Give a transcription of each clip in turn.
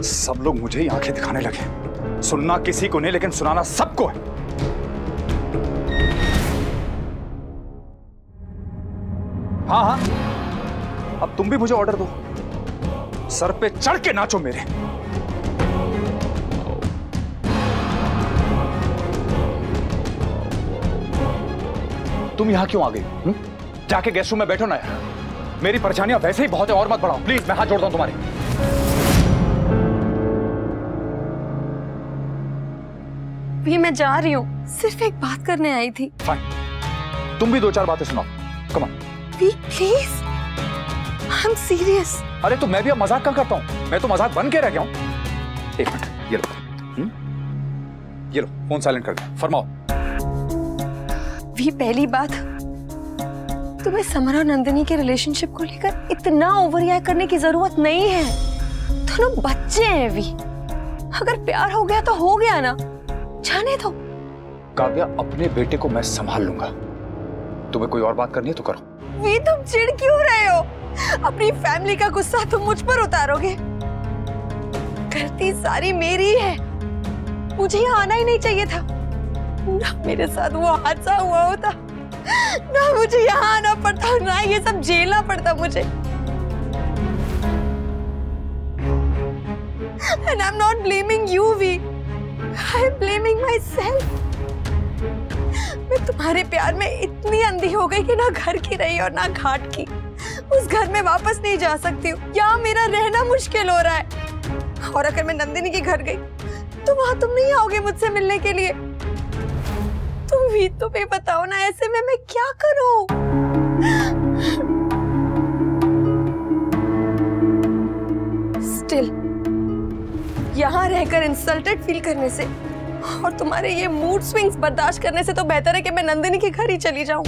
सब लोग मुझे ही आंखें दिखाने लगे। सुनना किसी को नहीं, लेकिन सुनाना सबको है। हाँ हाँ, अब तुम भी मुझे ऑर्डर दो, सर पे चढ़ के नाचो मेरे। तुम यहां क्यों आ गई? जाके गेस्ट रूम में बैठो ना यार। मेरी परेशानियां वैसे ही बहुत है, और मत बढ़ाओ प्लीज। मैं हाथ जोड़ता हूं तुम्हारे। भी मैं जा रही हूँ, सिर्फ एक बात करने आई थी। फाइन, तुम भी दो चार बातें सुनाओ। Come on please, I am serious. अरे तो मैं भी अब मजाक क्या करता हूँ? मैं तो मजाक बन के रह गया हूँ। एक मिनट, ये लो फोन साइलेंट कर दो। फरमाओ। भी पहली बात, तुम्हें समर और नंदिनी के रिलेशनशिप को लेकर इतना ओवर रिएक्ट करने की जरूरत नहीं है। दोनों बच्चे हैं भी, अगर प्यार हो गया तो हो गया ना, जाने दो। काव्या, अपने बेटे को मैं संभाल लूंगा। तुम्हें कोई और बात करनी है तो करो। वी, तुम चिढ़ क्यों रहे हो? अपनी फैमिली का गुस्सा तुम मुझ पर उतारोगे? गलती सारी मेरी है, मुझे यहाँ आना ही नहीं चाहिए था। ना मेरे साथ वो हादसा हुआ होता, ना मुझे यहाँ आना पड़ता, ना ये सब झेलना पड़ता मुझे। And I'm not blaming you, V. I'm blaming myself. मैं तुम्हारे प्यार में इतनी अंधी हो गई कि ना घर की रही और ना घाट की। उस घर में वापस नहीं जा सकती हूँ, यहाँ मेरा रहना मुश्किल हो रहा है। और अगर मैं नंदिनी के घर गई तो वहां तुम नहीं आओगे मुझसे मिलने के लिए। तुम भी तुम्हें बताओ ना, ऐसे में मैं क्या करूं? स्टिल यहाँ रहकर इंसल्टेड फील करने से और तुम्हारे ये मूड स्विंग्स बर्दाश्त करने से तो बेहतर है कि मैं नंदिनी के घर ही चली जाऊं।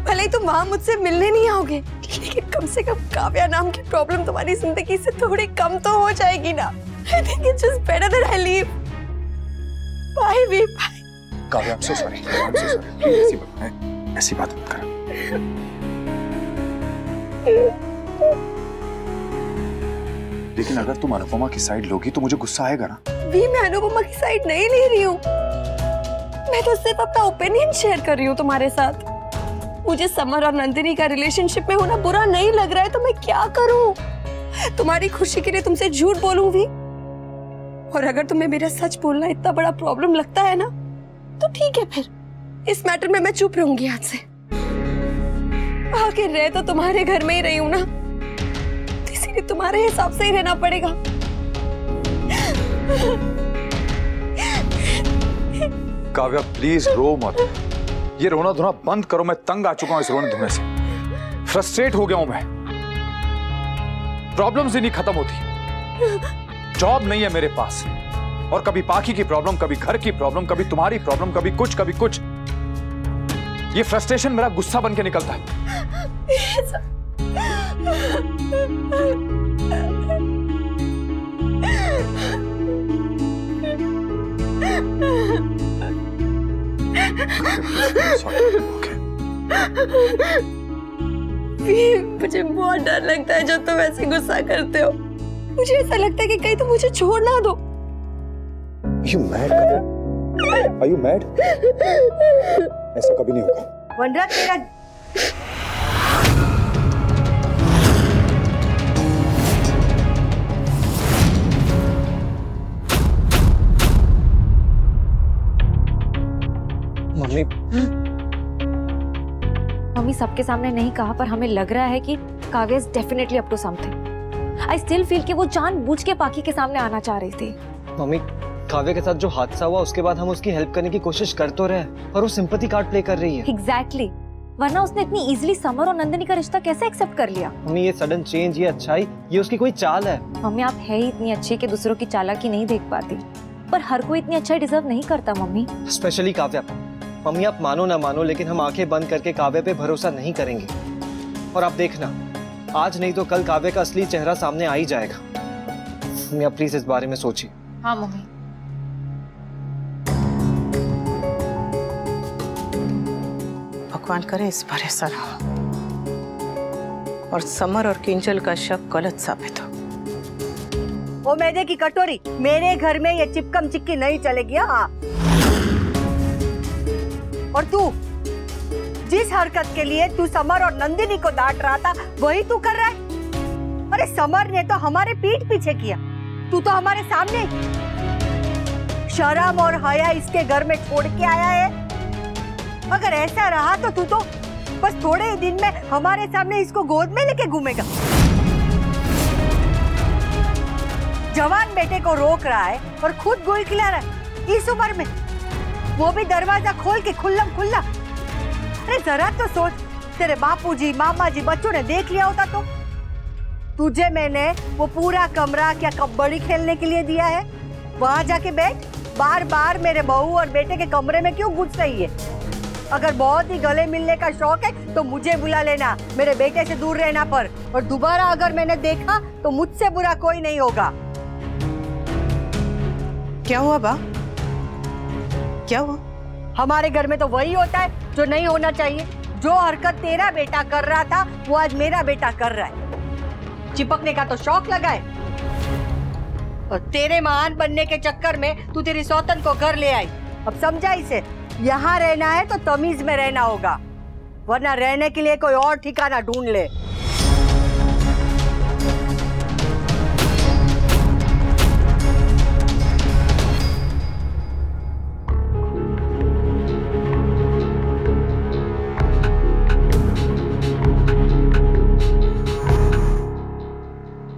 भले ही तुम वहां मुझसे मिलने नहीं आओगे, लेकिन कम से कम काव्या नाम की प्रॉब्लम तुम्हारी जिंदगी से थोड़ी कम तो हो जाएगी ना। I think it's just better that I leave. Bye, V. Bye. Kavya, I'm so sorry. I'm so sorry. Please, ऐसी बात मत करो। लेकिन अगर तुम अनुपमा की साइड लोगी तो मुझे गुस्सा आएगा ना। भी मैं अनुपमा की साइड नहीं ले रही हूँ, मैं तो सिर्फ अपना ओपिनियन शेयर कर रही हूँ तुम्हारे साथ। मुझे समर और नंदिनी का रिलेशनशिप में होना बुरा नहीं लग रहा है तो मैं क्या करूँ? तुम्हारी खुशी के लिए तुमसे झूठ बोलूं भी? और अगर तुम्हें मेरा सच बोलना इतना बड़ा प्रॉब्लम लगता है ना, तो ठीक है, फिर इस मैटर में मैं चुप रहूंगी आज से। आखिर रह तो तुम्हारे घर में ही रही हूं ना, तो इसीलिए तुम्हारे हिसाब से ही रहना पड़ेगा। काव्या प्लीज रो मत। ये रोना धोना बंद करो। मैं तंग आ चुका हूं इस रोने धोने से। फ्रस्ट्रेट हो गया हूं मैं। प्रॉब्लम्स ही नहीं खत्म होती। जॉब नहीं है मेरे पास, और कभी पाखी की प्रॉब्लम, कभी घर की प्रॉब्लम, कभी तुम्हारी प्रॉब्लम, कभी कुछ कभी कुछ। ये फ्रस्ट्रेशन मेरा गुस्सा बन के निकलता है। मुझे बहुत डर लगता है जब तुम ऐसे गुस्सा करते हो। मुझे ऐसा लगता है कि कहीं तुम मुझे छोड़ ना दो। You mad? Are you mad? ऐसा कभी नहीं होगा। वनराज तेरा मम्मी सबके सामने नहीं कहा, पर हमें लग रहा है कि Kavya is definitely up to something. I still feel कि वो जानबूझ के पाखी के सामने आना चाह रही थी। मम्मी, काव्या के साथ जो हादसा हुआ उसके बाद हम उसकी हेल्प करने की कोशिश कर तो रहे हैं, पर वो सिंपैथी कार्ड प्ले कर रही है। एग्जैक्टली, वरना उसने इतनी इजीली समर और नंदिनी का रिश्ता कैसे एक्सेप्ट कर लिया? मम्मी, ये सडन चेंज, ये अच्छाई, ये उसकी कोई चाल है। मम्मी, आप है ही इतनी अच्छी कि दूसरों की चालाकी नहीं देख पाती, पर हर कोई इतनी अच्छाई डिजर्व नहीं करता मम्मी। स्पेशली काव्या। मम्मी, आप मानो ना मानो, लेकिन हम आंखें बंद करके काव्या पे भरोसा नहीं करेंगे। और आप देखना, आज नहीं तो कल काव्या का असली चेहरा सामने आ ही जाएगा। मम्मी, आप प्लीज इस बारे में सोचिए। हाँ मम्मी। भगवान करे इस बार ऐसा ना हो और समर और किंजल का शक गलत साबित हो। वो मैदे की कटोरी, मेरे घर में ये चिपकम चिक्की नहीं चलेगी। हाँ, और तू जिस हरकत के लिए तू समर और नंदिनी को डांट रहा था वही तू कर रहा है। अरे समर ने तो हमारे पीठ पीछे किया, तू तो हमारे सामने। शर्म और हया इसके घर में छोड़ के आया है। अगर ऐसा रहा तो तू तो बस थोड़े ही दिन में हमारे सामने इसको गोद में लेके घूमेगा। जवान बेटे को रोक रहा है और खुद गोली खिला रहा है इस उम्र में, वो भी दरवाजा खोल के खुल्लम खुल्ला। अरे जरा तो सोच, तेरे बापूजी मामा जी बच्चों ने देख लिया होता तो। तुझे मैंने वो पूरा कमरा क्या कबड्डी खेलने के लिए दिया है? वहां जाके बैठ, बार बार मेरे बहू और बेटे के कमरे में क्यों घुस रही है? अगर बहुत ही गले मिलने का शौक है तो मुझे बुला लेना, मेरे बेटे से दूर रहना। पर और दोबारा अगर मैंने देखा तो मुझसे बुरा कोई नहीं होगा। क्या हुआ बा? क्या हुआ? हमारे घर में तो वही होता है जो नहीं होना चाहिए। जो हरकत तेरा बेटा कर रहा था वो आज मेरा बेटा कर रहा है। चिपकने का तो शौक लगा है, और तेरे महान बनने के चक्कर में तू तेरी सौतन को घर ले आई। अब समझा इसे, यहाँ रहना है तो तमीज में रहना होगा, वरना रहने के लिए कोई और ठिकाना ढूंढ ले।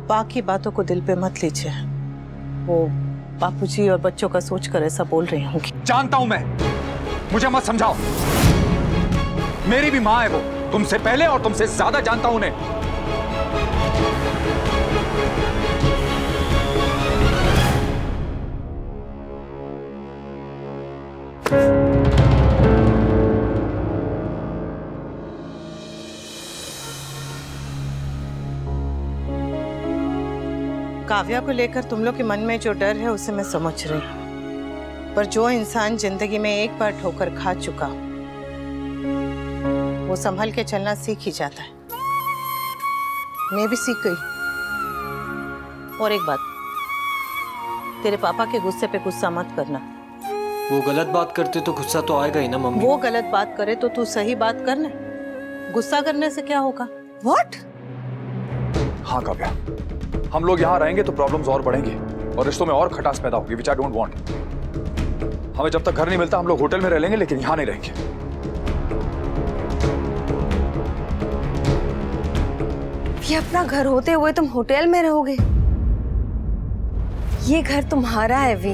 बाकी बातों को दिल पे मत लीजिए, वो बापूजी और बच्चों का सोचकर ऐसा बोल रही होंगी। जानता हूं मैं, मुझे मत समझाओ। मेरी भी माँ है वो, तुमसे पहले और तुमसे ज्यादा जानता हूं उन्हें। काव्या को लेकर तुम लोग के मन में जो डर है उसे मैं समझ रही हूँ, पर जो इंसान जिंदगी में एक बार ठोकर खा चुका वो संभल के चलना सीख ही जाता है। मैं भी सीख गई। और एक बात, तेरे पापा के गुस्से पे गुस्सा मत करना। वो गलत बात करते तो गुस्सा तो आएगा ही ना मम्मी। वो गलत बात करे तो तू सही बात करना, गुस्सा करने से क्या होगा? व्हाट? हाँ काव्या, हम लोग यहाँ रहेंगे तो प्रॉब्लम्स और बढ़ेंगी और रिश्तों में और खटास पैदा होगी, which I don't want। हमें जब तक घर नहीं मिलता हम लोग होटल में रह लेंगे, लेकिन यहाँ नहीं रहेंगे। ये अपना घर होते हुए तुम होटल में रहोगे? ये घर तुम्हारा है वी,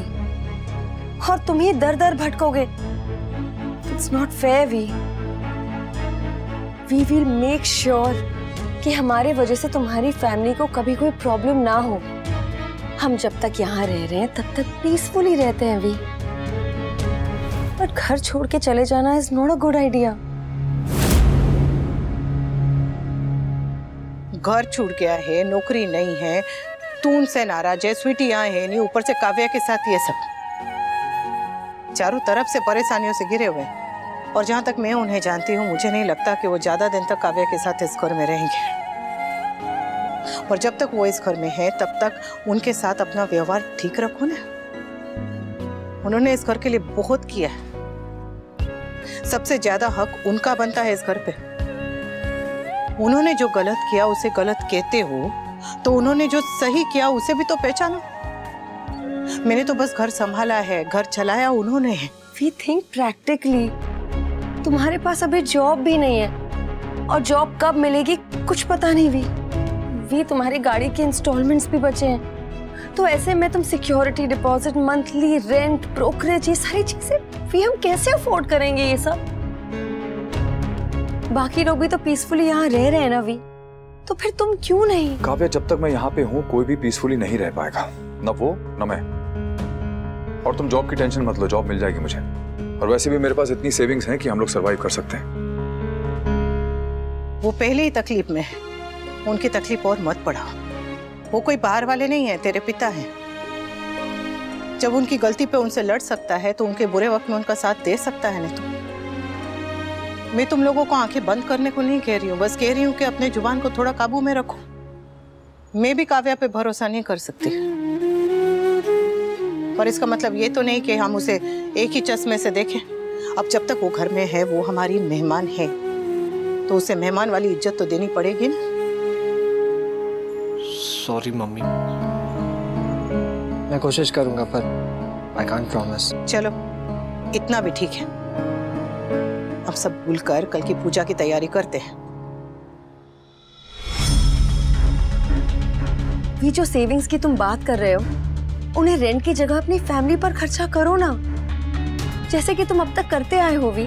और तुम ही दर दर भटकोगे। It's not fair वी। We will make sure कि हमारे वजह से तुम्हारी फैमिली को कभी कोई प्रॉब्लम ना हो। हम जब तक यहाँ रह रहे हैं तब तक पीसफुली रहते हैं वी, पर घर छोड़ के चले जाना is not a good idea. घर छूट गया है, नौकरी नहीं है, तू उनसे नाराज है, स्वीटी यहाँ है नहीं, ऊपर से काव्या के साथ ये सब, चारों तरफ से परेशानियों से घिरे हुए। और जहां तक मैं उन्हें जानती हूँ, मुझे नहीं लगता कि वो ज्यादा दिन तक काव्या के साथ इस घर में रहेंगे। और जब तक वो इस घर में है तब तक उनके साथ अपना व्यवहार ठीक रखो ना। उन्होंने इस घर के लिए बहुत किया है, सबसे ज्यादा हक उनका बनता है इस घर पे। उन्होंने जो गलत किया उसे गलत कहते हो तो उन्होंने जो सही किया उसे भी तो पहचानो। मैंने तो बस घर संभाला है, घर चलाया उन्होंने है। We think practically. तुम्हारे पास अभी जॉब भी नहीं है, और जॉब कब मिलेगी कुछ पता नहीं वी तुम्हारी गाड़ी के इंस्टॉलमेंट्स भी बचे हैं, तो ऐसे में तुम security deposit, monthly rent, brokerage, ये सारी चीजें वी हम कैसे अफोर्ड करेंगे ये सब? बाकी लोग भी तो पीसफुली यहाँ रह रहे हैं ना वी, तो फिर तुम क्यों नहीं? काव्या, जब तक मैं यहाँ पे हूँ कोई भी पीसफुली नहीं रह पाएगा, न वो न मैं। और तुम जॉब की टेंशन मत लो, जॉब मिल जाएगी मुझे, और वैसे भी मेरे पास इतनी सेविंग्स हैं कि हम लोग सरवाइव कर सकते हैं। वो पहले ही तकलीफ में है, उनकी तकलीफ और मत बढ़ाओ। वो कोई बाहर वाले नहीं है, तेरे पिता हैं। जब उनकी गलती पे उनसे लड़ सकता है तो उनके बुरे वक्त में उनका साथ दे सकता है ना। तो मैं तुम लोगों को आंखें बंद करने को नहीं कह रही हूँ, बस कह रही हूँ कि अपने जुबान को थोड़ा काबू में रखो। मैं भी काव्या पे भरोसा नहीं कर सकती। पर इसका मतलब ये तो नहीं कि हम उसे एक ही चश्मे से देखें। अब जब तक वो घर में है वो हमारी मेहमान है, तो उसे मेहमान वाली इज्जत तो देनी पड़ेगी ना। सॉरी मम्मी, मैं कोशिश करूंगा पर आई कांट प्रॉमिस। चलो इतना भी ठीक है। अब सब भूलकर कल की पूजा की तैयारी करते हैं। ये जो सेविंग्स की तुम बात कर रहे हो, उन्हें रेंट की जगह अपनी फैमिली पर खर्चा करो ना, जैसे कि तुम अब तक करते आए हो भी।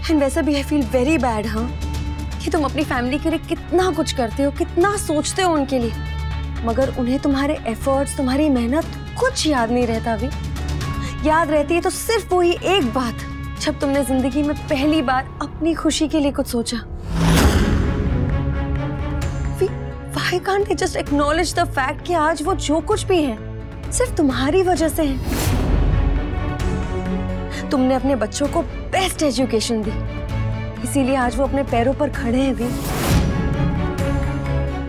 एंड वैसे भी आई फील वेरी बैड हाँ कि तुम अपनी फैमिली के लिए कितना कुछ करते हो, कितना सोचते हो उनके लिए, मगर उन्हें तुम्हारे एफर्ट्स, तुम्हारी मेहनत कुछ याद नहीं रहता अभी। याद रहती है तो सिर्फ वही एक बात, जब तुमने जिंदगी में पहली बार अपनी खुशी के लिए कुछ सोचा। Why can't they just acknowledge the fact कि आज वो जो कुछ भी है सिर्फ तुम्हारी वजह से है। तुमने अपने बच्चों को बेस्ट एजुकेशन दी, इसीलिए आज वो अपने पैरों पर खड़े हैं भी।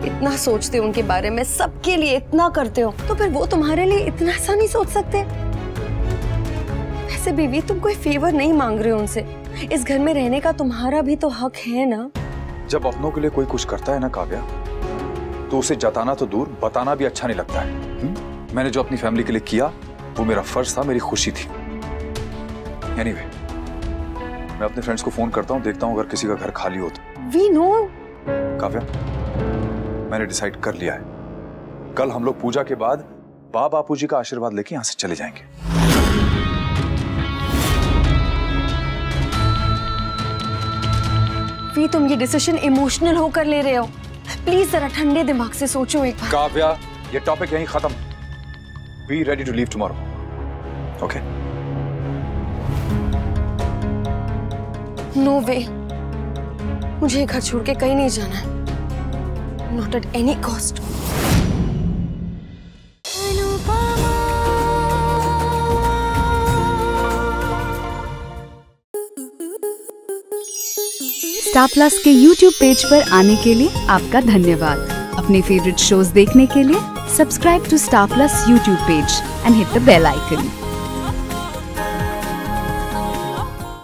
इतना सोचते हो उनके बारे में, सबके लिए इतना करते हो, तो फिर वो तुम्हारे लिए इतना सा नहीं सोच सकते? वैसे बीवी तुम कोई फेवर नहीं मांग रहे हो उनसे, इस घर में रहने का तुम्हारा भी तो हक है ना। जब अपनों के लिए कोई कुछ करता है ना काव्या, तो उसे जताना तो दूर, बताना भी अच्छा नहीं लगता है। मैंने जो अपनी फैमिली के लिए किया वो मेरा फर्ज था, मेरी खुशी थी। एनीवे, मैं अपने फ्रेंड्स को फोन करता हूँ, देखता हूँ अगर किसी का घर खाली हो तो। वी नो काव्या, मैंने डिसाइड कर लिया है, कल हम लोग पूजा के बाद बापू जी का आशीर्वाद लेके यहाँ से चले जाएंगे। वी तुम ये डिसीजन इमोशनल होकर ले रहे हो, प्लीज जरा ठंडे दिमाग से सोचो एक बार। काव्या, ये टॉपिक यहीं खत्म। Be ready to leave tomorrow, okay? No way, मुझे घर छोड़ के कहीं नहीं जाना है, not at any cost. Star Plus के YouTube पेज पर आने के लिए आपका धन्यवाद। अपने फेवरेट शोज देखने के लिए subscribe to Star Plus YouTube page and hit the bell icon.